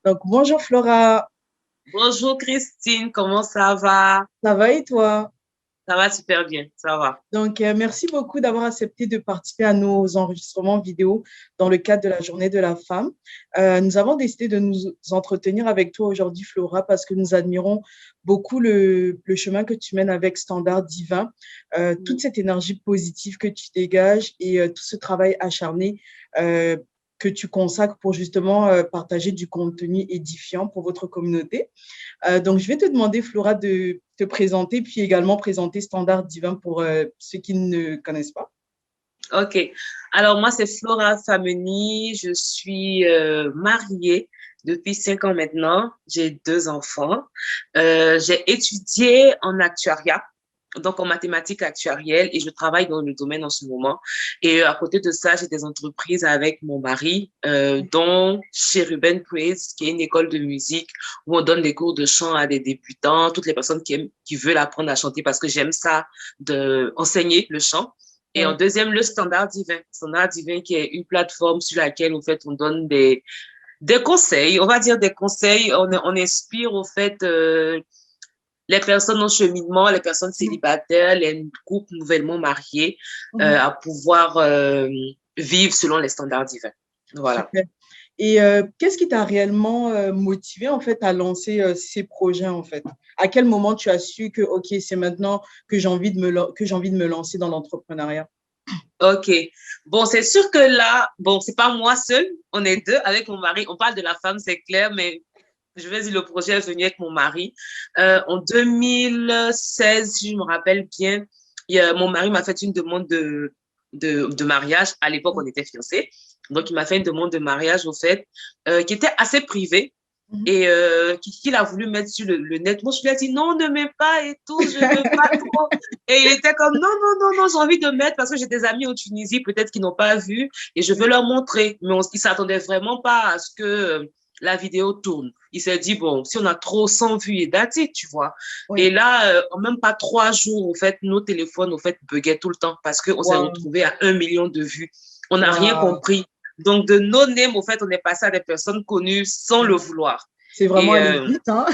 Donc, bonjour Flora, Bonjour Christine, comment ça va? ça va et toi? Ça va super bien, ça va. Donc, merci beaucoup d'avoir accepté de participer à nos enregistrements vidéo dans le cadre de la Journée de la femme. Nous avons décidé de nous entretenir avec toi aujourd'hui, Flora, parce que nous admirons beaucoup le chemin que tu mènes avec Standard Divin, toute Mhm. cette énergie positive que tu dégages et tout ce travail acharné euh, que tu consacres pour justement partager du contenu édifiant pour votre communauté. Donc, je vais te demander, Flora, de te présenter, puis également présenter Standard Divin pour ceux qui ne connaissent pas. Ok, alors moi c'est Flora Fameni, je suis mariée depuis 5 ans maintenant, j'ai 2 enfants. J'ai étudié en actuariat, donc en mathématiques actuarielles, et je travaille dans le domaine en ce moment. Et à côté de ça, j'ai des entreprises avec mon mari, dont chez Ruben Praise, qui est une école de musique où on donne des cours de chant à des débutants, toutes les personnes qui veulent apprendre à chanter parce que j'aime ça, de enseigner le chant. Et en Oui. deuxième, le Standard Divin. Standard Divin qui est une plateforme sur laquelle, en fait, on donne des conseils, on va dire des conseils, on inspire, au fait, les personnes en cheminement, les personnes Mhm. célibataires, les couples nouvellement mariés, Mhm. à pouvoir vivre selon les standards divins. Voilà. Super. Et qu'est-ce qui t'a réellement motivé en fait à lancer ces projets en fait? À quel moment tu as su que ok, c'est maintenant que j'ai envie de me lancer dans l'entrepreneuriat? OK. Bon, c'est sûr que là, bon, c'est pas moi seule, on est deux avec mon mari. On parle de la femme, c'est clair, mais je vais dire le projet est venu avec mon mari. En 2016, si je me rappelle bien, mon mari m'a fait une demande de mariage. À l'époque, on était fiancés. Donc, il m'a fait une demande de mariage, au fait, qui était assez privée Mhm. et qu'il a voulu mettre sur le net. Moi, je lui ai dit non, ne mets pas et tout, je veux pas trop. Et il était comme non, non, non, non, j'ai envie de mettre parce que j'ai des amis en Tunisie, peut-être qu'ils n'ont pas vu et je veux Oui. leur montrer. Mais il s'attendait vraiment pas à ce que la vidéo tourne. Il s'est dit, bon, si on a trop 100 vues et that's it, tu vois. Et Oui. là, en même pas 3 jours, au fait, nos téléphones, au fait, buguaient tout le temps parce qu'on s'est Waouh. retrouvé à 1 million de vues. On n'a rien Waouh. compris. Donc, de no name, au fait, on est passé à des personnes connues sans le Ouais. vouloir. C'est vraiment Et allé vite, hein?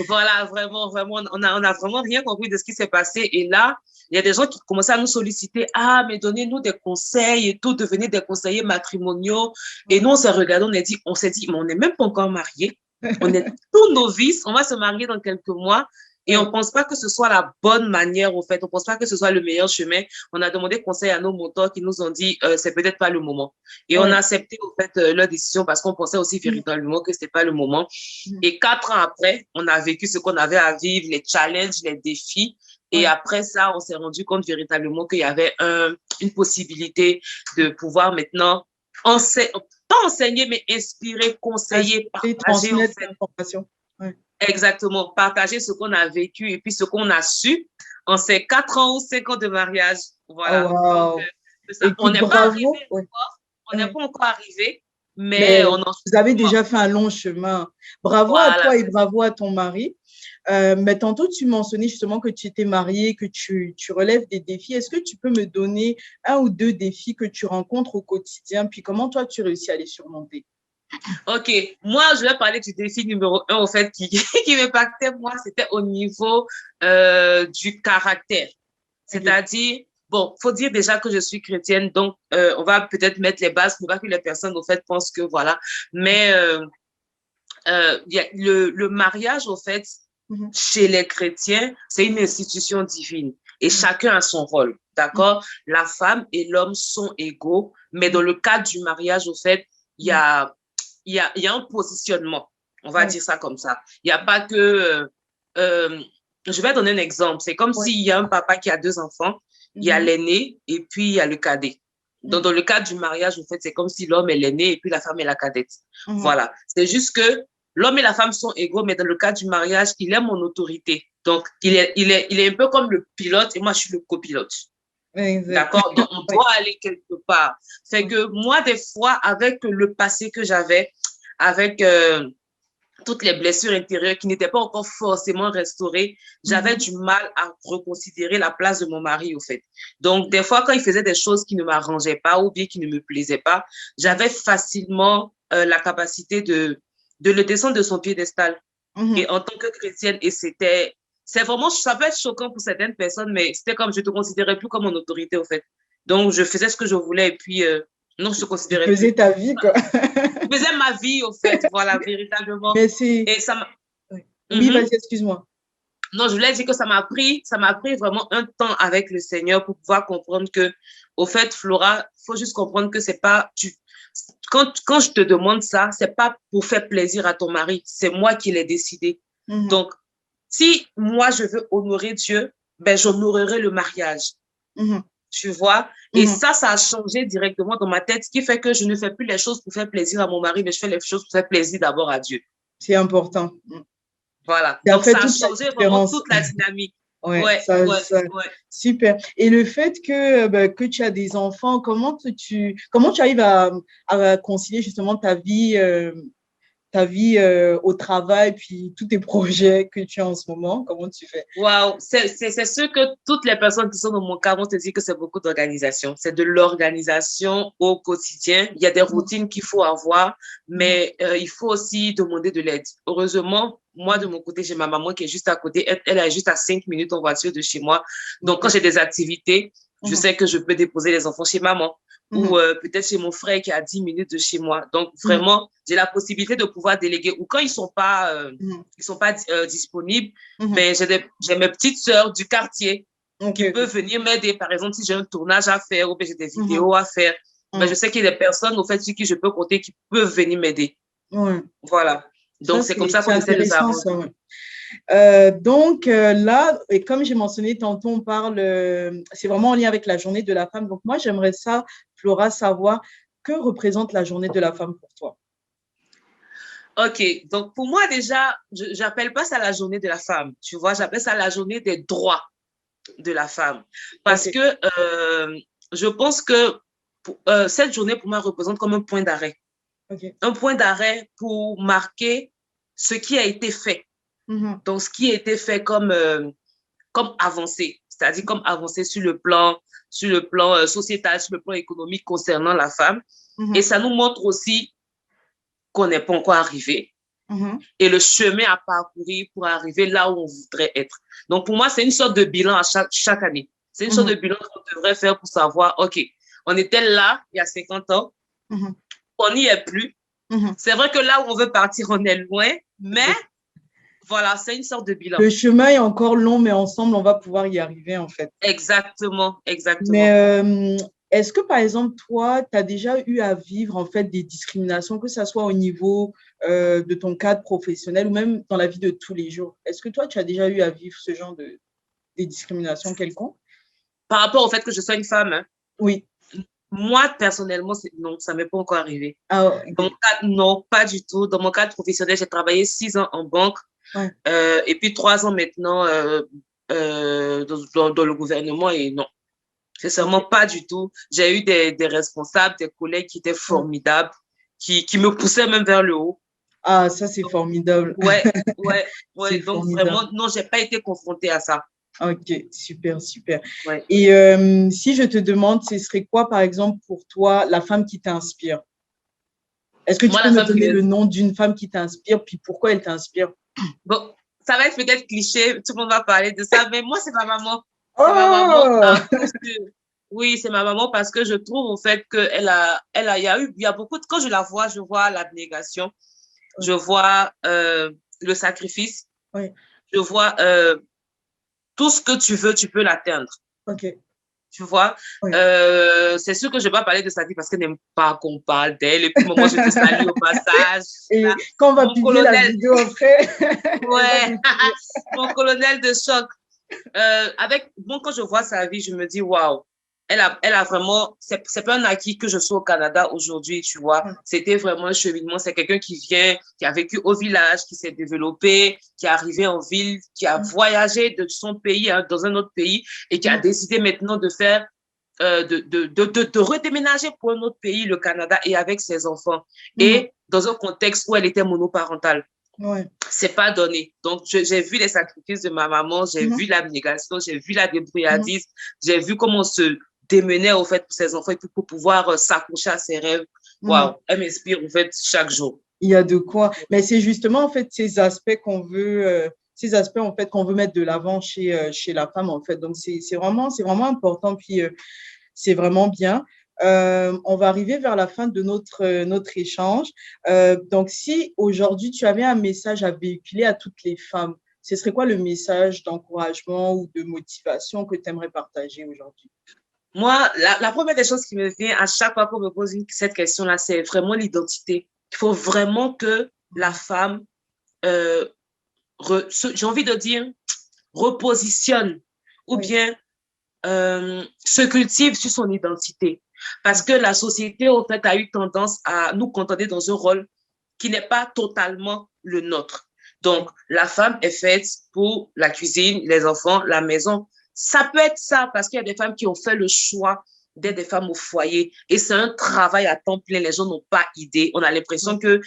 voilà, vraiment, vraiment, on a vraiment rien compris de ce qui s'est passé. Et là, il y a des gens qui commençaient à nous solliciter. Ah, mais donnez-nous des conseils et tout, devenez des conseillers matrimoniaux. Et nous, Mhm. on s'est dit, mais on n'est même pas encore mariés. On est tous novices. On va se marier dans quelques mois. Et on Oui. pense pas que ce soit la bonne manière, au fait. On pense pas que ce soit le meilleur chemin. On a demandé conseil à nos mentors qui nous ont dit, c'est peut-être pas le moment. Et on a Oui. accepté, au fait, leur décision parce qu'on pensait aussi Mhm. véritablement que c'était pas le moment. Mhm. Et 4 ans après, on a vécu ce qu'on avait à vivre, les challenges, les défis. Et Oui. après ça, on s'est rendu compte véritablement qu'il y avait une possibilité de pouvoir maintenant enseigner, pas enseigner, mais inspirer, conseiller, Et partager, en transmettre fait, l'information. Oui. exactement, partager ce qu'on a vécu et puis ce qu'on a su en ces 4 ans ou 5 ans de mariage. Oh, Voilà. Donc, wow. c'est ça. On Écoute, n'est pas arrivé bravo. Oui. encore, on n'est Oui. pas encore arrivé, mais Mais on en vous avez chemin. déjà fait un long chemin. Bravo à Voilà, toi et c'est ça. bravo à ton mari. Mais tantôt, tu mentionnais justement que tu étais mariée, que tu relèves des défis. Est-ce que tu peux me donner un ou deux défis que tu rencontres au quotidien, puis comment toi, tu réussis à les surmonter? Ok, moi je vais parler du défi numéro un, au fait, qui, qui m'impactait moi, c'était au niveau du caractère. OK. C'est-à-dire, bon, faut dire déjà que je suis chrétienne, donc on va peut-être mettre les bases pour pas que les personnes, au fait, pensent que voilà. Mais le mariage, au fait, Mhm, chez les chrétiens, c'est une institution divine et mhm, chacun a son rôle, d'accord? La femme et l'homme sont égaux, mais dans mhm, le cadre du mariage, au fait, il y mhm. a, il y a un positionnement, on va Oui, dire ça comme ça. Il n'y a pas que... euh, je vais donner un exemple. C'est comme oui. s'il y a un papa qui a 2 enfants, il y a Mhm, l'aîné et puis il y a le cadet. Donc, mhm, dans le cadre du mariage, en fait, c'est comme si l'homme est l'aîné et puis la femme est la cadette. mhm. Voilà. C'est juste que l'homme et la femme sont égaux, mais dans le cas du mariage, il est mon autorité. Donc, il est un peu comme le pilote et moi, je suis le copilote. Exact. D'accord? Donc, on Oui. doit aller quelque part. C'est Oui. que moi, des fois, avec le passé que j'avais, avec toutes les blessures intérieures qui n'étaient pas encore forcément restaurées, j'avais Mhm, du mal à reconsidérer la place de mon mari, au fait. Donc, des fois, quand il faisait des choses qui ne m'arrangeaient pas ou bien qui ne me plaisaient pas, mhm, j'avais facilement la capacité de le descendre de son piédestal. Mhm. Et en tant que chrétienne, c'est vraiment, ça peut être choquant pour certaines personnes, mais c'était comme, je te considérais plus comme mon autorité, au fait. Donc, je faisais ce que je voulais et puis, non, je te Tu considérais faisais plus. ta vie, quoi. Je faisais ma vie, au fait, voilà, véritablement. Mais c'est... Et ça m'a, Oui, oui, Mhm. vas-y, excuse-moi. Non, je voulais dire que ça m'a pris vraiment un temps avec le Seigneur pour pouvoir comprendre que, au fait, Flora, faut juste comprendre que c'est pas, quand je te demande ça, c'est pas pour faire plaisir à ton mari, c'est moi qui l'ai décidé. Mhm. Donc, si moi je veux honorer Dieu, ben j'honorerai le mariage, Mhm. tu vois. Et Mhm. ça a changé directement dans ma tête, ce qui fait que je ne fais plus les choses pour faire plaisir à mon mari, mais je fais les choses pour faire plaisir d'abord à Dieu. C'est important. Voilà. Ça Donc, fait ça a toute la changé vraiment différence. toute la dynamique. Ouais, Ouais, ouais, ouais. super. Et le fait que tu as des enfants, comment tu arrives à concilier justement ta vie au travail, puis tous tes projets que tu as en ce moment, comment tu fais? Waouh, c'est sûr que toutes les personnes qui sont dans mon cas vont te dire que c'est beaucoup d'organisation. C'est de l'organisation au quotidien. Il y a des Mhm. routines qu'il faut avoir, Mhm. mais il faut aussi demander de l'aide. Heureusement, moi, de mon côté, j'ai ma maman qui est juste à côté. Elle est juste à 5 minutes en voiture de chez moi. Donc, quand Ok. j'ai des activités, je Mhm. sais que je peux déposer les enfants chez maman ou Mhm. peut-être chez mon frère qui est à 10 minutes de chez moi. Donc, Mhm. vraiment, j'ai la possibilité de pouvoir déléguer. Ou quand Mhm. ils sont pas disponibles, Mhm. ben, j'ai mes petites sœurs du quartier Ok, qui ok. peuvent venir m'aider. Par exemple, si j'ai un tournage à faire ou bien j'ai des Mhm. vidéos à faire, ben, je Mhm. sais qu'il y a des personnes, au fait, sur qui je peux compter qui peuvent venir m'aider. Ouais. Voilà. Ça, Donc, c'est comme ça c'est qu'on essaie de intéressant, ça, s'arranger. ouais. Donc là, et comme j'ai mentionné tantôt, on parle, c'est vraiment en lien avec la journée de la femme. Donc moi, j'aimerais ça, Flora, savoir que représente la journée de la femme pour toi. OK. Donc, pour moi, déjà, j'appelle pas ça la journée de la femme. Tu vois, j'appelle ça la journée des droits de la femme. Ok, Parce que je pense que cette journée, pour moi, représente comme un point d'arrêt. ok. Un point d'arrêt pour marquer ce qui a été fait. Mhm. Donc, ce qui a été fait comme avancé, c'est-à-dire comme avancé sur le plan sociétal, sur le plan économique concernant la femme. Et Mhm. ça nous montre aussi qu'on n'est pas encore arrivé Mhm. et le chemin à parcourir pour arriver là où on voudrait être. Donc, pour moi, c'est une sorte de bilan à chaque année. C'est une sorte Mhm. de bilan qu'on devrait faire pour savoir, OK, on était là il y a 50 ans, Mhm. on n'y est plus. Mhm. C'est vrai que là où on veut partir, on est loin, mais voilà, c'est une sorte de bilan. Le chemin est encore long, mais ensemble, on va pouvoir y arriver, en fait. Exactement, Mais exactement. est-ce que, par exemple, toi, tu as déjà eu à vivre, en fait, des discriminations, que ce soit au niveau de ton cadre professionnel ou même dans la vie de tous les jours? Est-ce que toi, tu as déjà eu à vivre ce genre des discriminations quelconques? Par rapport au fait que je sois une femme, hein, Oui. moi, personnellement, non, ça m'est pas encore arrivé. Ah, Dans mon ok. cadre, non, pas du tout. Dans mon cadre professionnel, j'ai travaillé 6 ans en banque Ouais. et puis 3 ans maintenant dans le gouvernement et non, sincèrement, Ok. pas du tout. J'ai eu des responsables, des collègues qui étaient Ouais. formidables, qui me poussaient même vers le haut. Ah, ça, c'est formidable. Ouais, ouais, ouais. C'est Donc formidable. vraiment, non, j'ai pas été confrontée à ça. Ok, super, super. Ouais. Et si je te demande, ce serait quoi, par exemple, pour toi, la femme qui t'inspire? Est-ce que tu Moi, peux la me femme qui donner me... le nom d'une femme qui t'inspire, puis pourquoi elle t'inspire? Bon, ça va être peut-être cliché, tout le monde va parler de ça, mais moi, c'est ma maman. C'est ma maman Oh! à cause que... Oui, c'est ma maman parce que je trouve au fait il y a beaucoup de... Quand je vois l'abnégation, je vois le sacrifice, Oui, je vois tout ce que tu veux, tu peux l'atteindre. ok. Tu vois, Oui. c'est sûr que je vais pas parler de sa vie parce qu'elle n'aime pas qu'on parle d'elle. Et puis, maman, je te salue au passage. Et Là, quand on va mon publier la colonel, vidéo après, elle va ouais, découvrir. mon colonel de choc. Bon, quand je vois sa vie, je me dis, waouh, elle a vraiment, c'est pas un acquis que je sois au Canada aujourd'hui, tu vois. C'était vraiment un cheminement. C'est quelqu'un qui vient, qui a vécu au village, qui s'est développé, qui est arrivé en ville, qui a voyagé de son pays hein, dans un autre pays et qui a décidé maintenant de faire, de redéménager pour un autre pays, le Canada, et avec ses enfants. Mhm. Et dans un contexte où elle était monoparentale Ouais. c'est pas donné. Donc, j'ai vu les sacrifices de ma maman, j'ai Mhm. vu l'abnégation, j'ai vu la Mhm. débrouillardise, j'ai vu comment on se démenait, au fait, pour ses enfants et puis pour pouvoir s'accrocher à ses rêves. Mhm. Waouh, elle m'inspire, au fait, chaque jour. Il y a de quoi. Mais c'est justement, en fait, ces aspects, en fait, qu'on veut mettre de l'avant chez la femme, en fait. Donc, c'est vraiment important. Puis, c'est vraiment bien. On va arriver vers la fin de notre échange. Donc, si aujourd'hui, tu avais un message à véhiculer à toutes les femmes, ce serait quoi le message d'encouragement ou de motivation que tu aimerais partager aujourd'hui? Moi, la première des choses qui me vient à chaque fois qu'on me pose cette question-là, c'est vraiment l'identité. Il faut vraiment que la femme, euh, j'ai envie de dire, repositionne ou Oui, bien se cultive sur son identité. Parce que la société, en fait, a eu tendance à nous contenter dans un rôle qui n'est pas totalement le nôtre. Donc, la femme est faite pour la cuisine, les enfants, la maison. Ça peut être ça parce qu'il y a des femmes qui ont fait le choix d'être des femmes au foyer et c'est un travail à temps plein. Les gens n'ont pas idée. On a l'impression que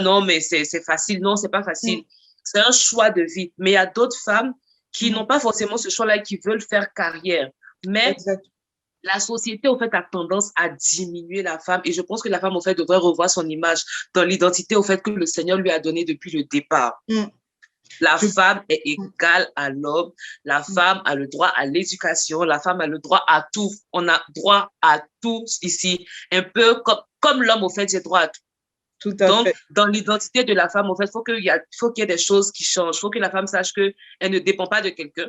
non, mais c'est facile. Non, c'est pas facile. C'est un choix de vie. Mais il y a d'autres femmes qui n'ont pas forcément ce choix-là et qui veulent faire carrière. Mais exact. la société, au fait, a tendance à diminuer la femme. Et je pense que la femme, au fait, devrait revoir son image dans l'identité, au fait, que le Seigneur lui a donnée depuis le départ. La Je- femme est égale à l'homme. La femme a le droit à l'éducation. La femme a le droit à tout. On a droit à tout ici. Un peu comme l'homme, au fait, j'ai droit à tout. Tout à Donc, fait. dans l'identité de la femme, en fait, faut qu'il y ait des choses qui changent. Il faut que la femme sache qu'elle ne dépend pas de quelqu'un.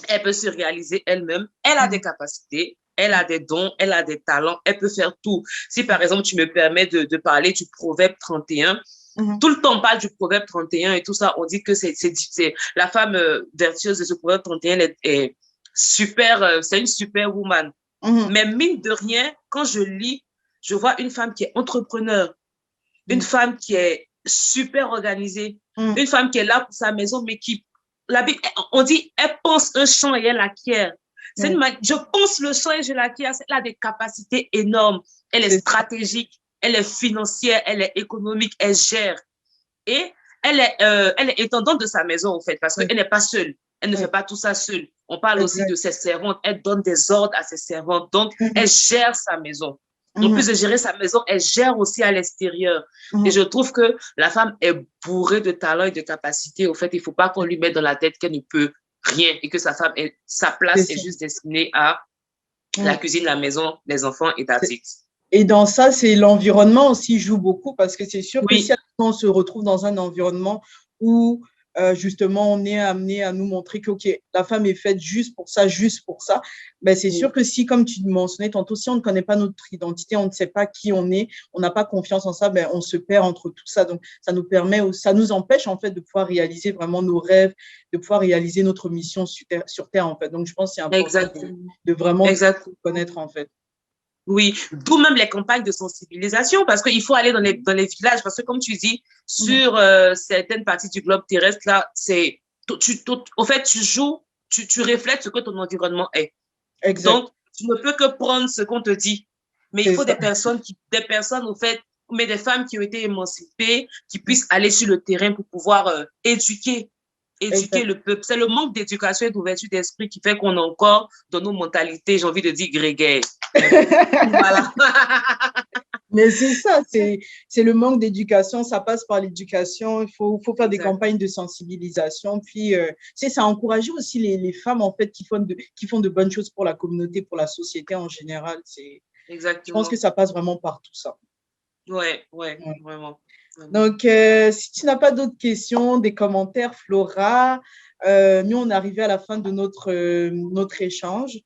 Elle peut se réaliser elle-même. Elle a des capacités, elle a des dons, elle a des talents, elle peut faire tout. Si par exemple, tu me permets de parler du Proverbe 31, tout le temps on parle du Proverbe 31 et tout ça, on dit que c'est la femme vertueuse de ce Proverbe 31 est super, c'est une super woman. Mais mine de rien, quand je lis, je vois une femme qui est entrepreneur, une femme qui est super organisée, une femme qui est là pour sa maison, mais qui, on dit, elle pense un champ et elle l'acquiert. Je pense le champ et je l'acquiert. Elle a des capacités énormes. Elle est stratégique, elle est financière, elle est économique, elle gère. Et elle est intendante de sa maison, en fait, parce qu'elle n'est pas seule. Elle ne fait pas tout ça seule. On parle aussi de ses servantes. Elle donne des ordres à ses servantes. Donc, elle gère sa maison. En plus de gérer sa maison, elle gère aussi à l'extérieur. Et je trouve que la femme est bourrée de talents et de capacités. Au fait, il ne faut pas qu'on lui mette dans la tête qu'elle ne peut rien et que sa place est juste destinée à la cuisine, la maison, les enfants et that's. Et dans ça, c'est l'environnement aussi joue beaucoup parce que c'est sûr que si Oui, on se retrouve dans un environnement où justement on est amené à nous montrer que ok, la femme est faite juste pour ça, ben c'est sûr que si, comme tu mentionnais tantôt, si on ne connaît pas notre identité, on ne sait pas qui on est, on n'a pas confiance en ça, ben on se perd entre tout ça. Donc ça nous permet, ça nous empêche en fait de pouvoir réaliser vraiment nos rêves, de pouvoir réaliser notre mission sur Terre en fait. Donc je pense que c'est important de vraiment connaître en fait. Oui, d'où même les campagnes de sensibilisation, parce qu'il faut aller dans les villages, parce que comme tu dis, sur certaines parties du globe terrestre, là, au fait, tu joues, tu reflètes ce que ton environnement est. Exact. Donc, tu ne peux que prendre ce qu'on te dit. Mais il faut des personnes, au fait, mais des femmes qui ont été émancipées, qui puissent aller sur le terrain pour pouvoir éduquer le peuple. C'est le manque d'éducation et d'ouverture d'esprit qui fait qu'on a encore dans nos mentalités, j'ai envie de dire, grégaires. Voilà. Mais c'est ça, c'est le manque d'éducation, ça passe par l'éducation, il faut faire des campagnes de sensibilisation, puis ça encourager aussi les femmes en fait qui font de bonnes choses pour la communauté, pour la société en général. Je pense que ça passe vraiment par tout ça. Ouais, vraiment. Donc, si tu n'as pas d'autres questions, des commentaires, Flora, nous, on est arrivé à la fin de notre échange.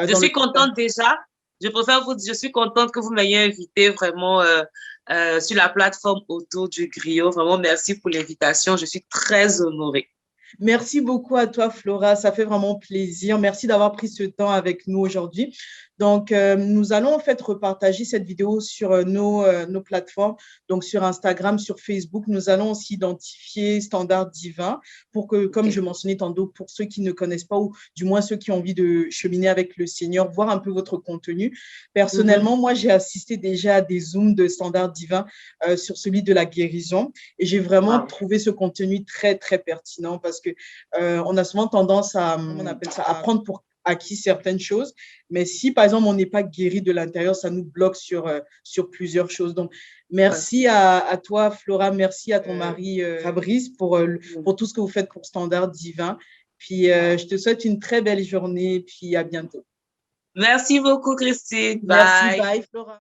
Je suis contente déjà. Je suis contente que vous m'ayez invité vraiment sur la plateforme autour du griot. Vraiment, merci pour l'invitation. Je suis très honorée. Merci beaucoup à toi, Flora. Ça fait vraiment plaisir. Merci d'avoir pris ce temps avec nous aujourd'hui. Donc, nous allons en fait repartager cette vidéo sur nos plateformes, donc sur Instagram, sur Facebook. Nous allons aussi identifier Standard Divin pour que, comme je mentionnais tantôt, pour ceux qui ne connaissent pas ou du moins ceux qui ont envie de cheminer avec le Seigneur, voir un peu votre contenu. Personnellement, moi, j'ai assisté déjà à des Zooms de Standard Divin sur celui de la guérison et j'ai vraiment trouvé ce contenu très, très pertinent parce que on a souvent tendance à, on appelle ça, acquis certaines choses. Mais si, par exemple, on n'est pas guéri de l'intérieur, ça nous bloque sur plusieurs choses. Donc, merci à toi, Flora. Merci à ton mari, Fabrice, pour tout ce que vous faites pour Standard Divin. Puis, je te souhaite une très belle journée. Puis, à bientôt. Merci beaucoup, Christine. Merci, Bye. bye, Flora.